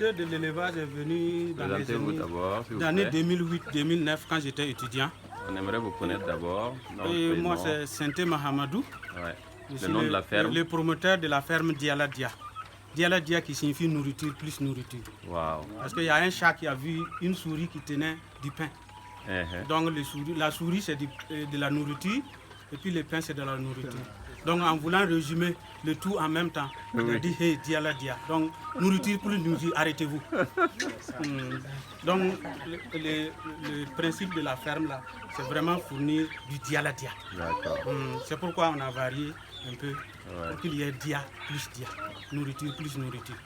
De l'élevage est venu dans les années 2008-2009 quand j'étais étudiant. On aimerait vous connaître d'abord. Moi, c'est Santé Mahamadou. Ouais. Le nom de la ferme. Le promoteur de la ferme Diala Dia. Diala Dia qui signifie nourriture plus nourriture. Wow. Parce qu'il y a un chat qui a vu une souris qui tenait du pain. Donc la souris c'est de la nourriture et puis le pain c'est de la nourriture. Donc en voulant résumer le tout en même temps, il a dit hey Diala Dia. Donc nourriture plus nourriture, arrêtez-vous. Donc le principe de la ferme là, c'est vraiment fournir du Diala Dia. C'est pourquoi on a varié un peu pour qu'il y ait Dia plus Dia, nourriture plus nourriture.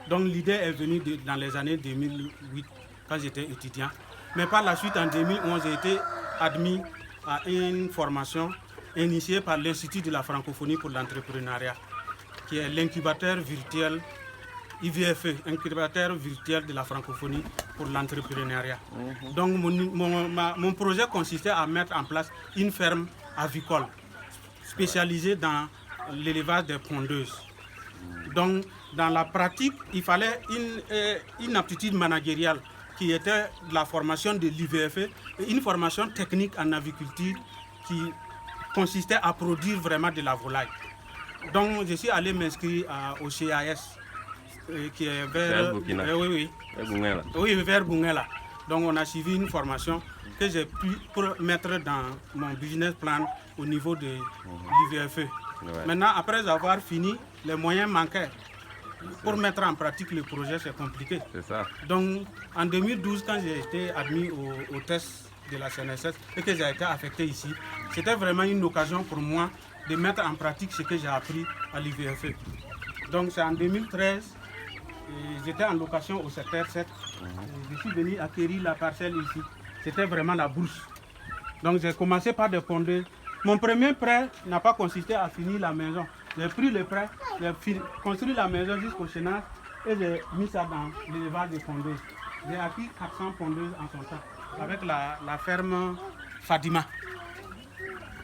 Donc l'idée est venue dans les années 2008 quand j'étais étudiant. Mais par la suite en 2011 j'ai été admis à une formation initiée par l'Institut de la francophonie pour l'entrepreneuriat, qui est l'incubateur virtuel IVFE, incubateur virtuel de la francophonie pour l'entrepreneuriat. Donc mon projet consistait à mettre en place une ferme avicole spécialisée dans l'élevage des pondeuses. Donc dans la pratique, il fallait une aptitude managériale qui était la formation de l'IVFE et une formation technique en aviculture qui consistait à produire vraiment de la volaille. Donc je suis allé m'inscrire au CAS qui est vers vers Bungela. Donc on a suivi une formation que j'ai pu mettre dans mon business plan au niveau de l'IVFE. Maintenant, après avoir fini, les moyens manquaient. Pour mettre en pratique le projet, c'est compliqué. C'est ça. Donc en 2012, quand j'ai été admis au test de la CNSS et que j'ai été affecté ici, c'était vraiment une occasion pour moi de mettre en pratique ce que j'ai appris à l'IVFE. Donc c'est en 2013, j'étais en location au secteur 7. Je suis venu acquérir la parcelle ici. C'était vraiment la bourse. Donc j'ai commencé par des pondeuses. Mon premier prêt n'a pas consisté à finir la maison. J'ai pris le prêt, j'ai construit la maison jusqu'au chaînage et j'ai mis ça dans l'élevage des pondeuses. J'ai acquis 400 pondeuses en son temps avec la ferme Fadima.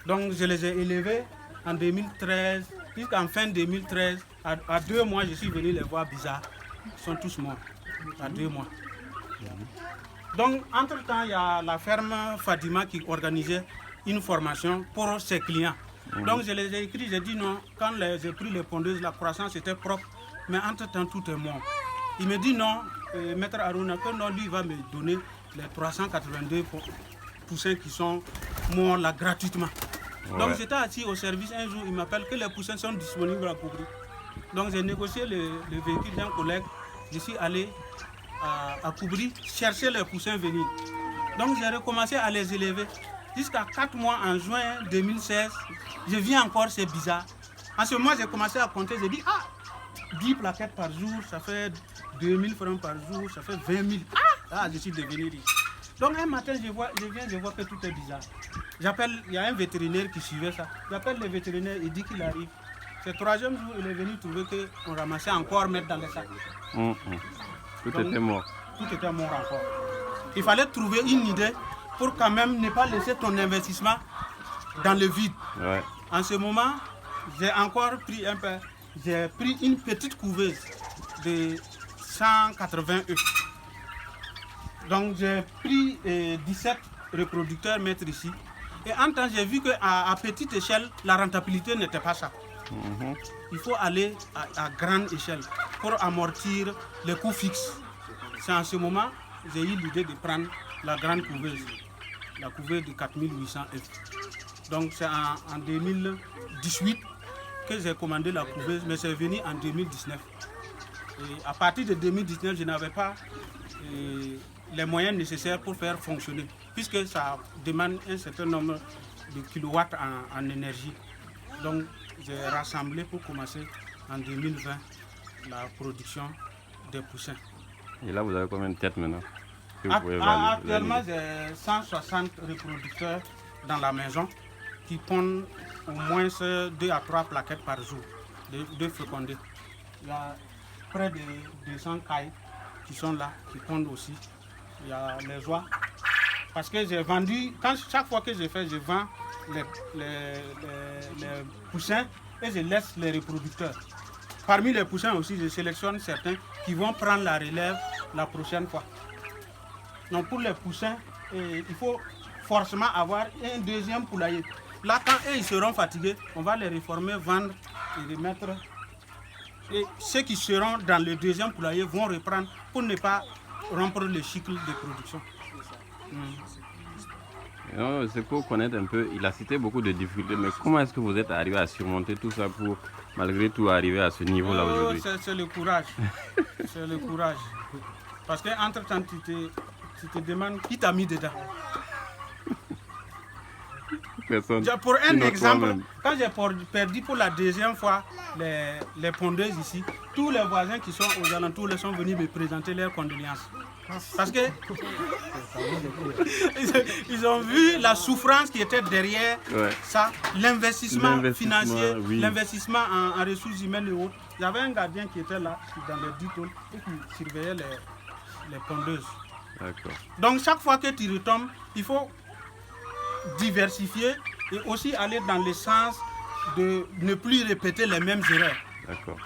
Donc je les ai élevées en 2013, jusqu'en fin 2013. À 2 mois, je suis venu les voir bizarres. Ils sont tous morts à 2 mois. Donc entre-temps, il y a la ferme Fadima qui organisait une formation pour ses clients. Donc je les ai écrits, j'ai dit non, quand j'ai pris les pondeuses, la croissance était propre, mais entre-temps tout est mort. Il me dit non, Maître Aruna, que non, lui va me donner les 382 poussins qui sont morts là gratuitement. Donc j'étais assis au service un jour, il m'appelle que les poussins sont disponibles à couvrir. Donc j'ai négocié le véhicule d'un collègue, je suis allé à Koubri chercher les poussins venir. Donc j'ai recommencé à les élever. Jusqu'à 4 mois en juin 2016, je viens encore, c'est bizarre. En ce moment, j'ai commencé à compter, j'ai dit, 10 plaquettes par jour, ça fait 2000 francs par jour, ça fait 20 000. Je suis devenu riche. Donc un matin, je vois que tout est bizarre. J'appelle, il y a un vétérinaire qui suivait ça. J'appelle le vétérinaire, il dit qu'il arrive. C'est le 3e jour, il est venu trouver qu'on ramassait encore, mettre dans les sacs. Tout était mort. Tout était mort encore. Il fallait trouver une idée pour quand même ne pas laisser ton investissement dans le vide. En ce moment, j'ai encore pris j'ai pris une petite couveuse de 180 œufs. Donc j'ai pris 17 reproducteurs mettre ici. Et en temps, j'ai vu qu'à petite échelle, la rentabilité n'était pas ça. Il faut aller à grande échelle pour amortir les coûts fixes. C'est en ce moment que j'ai eu l'idée de prendre la grande couveuse. La couveuse de 4800 œufs. Donc c'est en 2018 que j'ai commandé la couveuse, mais c'est venu en 2019. Et à partir de 2019, je n'avais pas les moyens nécessaires pour faire fonctionner, puisque ça demande un certain nombre de kilowatts en énergie. Donc j'ai rassemblé pour commencer en 2020 la production des poussins. Et là, vous avez combien de têtes maintenant? Actuellement, j'ai 160 reproducteurs dans la maison qui pondent au moins 2 à 3 plaquettes par jour, de fécondés. Il y a près de 200 cailles qui sont là, qui pondent aussi. Il y a les oies. Parce que j'ai vendu, chaque fois que je fais, je vends les poussins et je laisse les reproducteurs. Parmi les poussins aussi, je sélectionne certains qui vont prendre la relève la prochaine fois. Donc pour les poussins, il faut forcément avoir un deuxième poulailler. Là, quand eux ils seront fatigués, on va les réformer, vendre et remettre. Et ceux qui seront dans le deuxième poulailler vont reprendre pour ne pas rompre le cycle de production. C'est pour connaître un peu, il a cité beaucoup de difficultés, mais comment est-ce que vous êtes arrivé à surmonter tout ça pour, malgré tout, arriver à ce niveau-là aujourd'hui? C'est le courage. C'est le courage. Parce qu'entre-temps, tu te demandes qui t'a mis dedans. Pour un exemple, quand j'ai perdu pour la deuxième fois les pondeuses ici, tous les voisins qui sont aux alentours sont venus me présenter leurs condoléances. Parce que ils ont vu la souffrance qui était derrière ça, l'investissement financier, l'investissement en ressources humaines et autres. Il y avait un gardien qui était là, dans les 10 tonnes, et qui surveillait les pondeuses. Donc chaque fois que tu retombes, il faut diversifier et aussi aller dans le sens de ne plus répéter les mêmes erreurs. D'accord.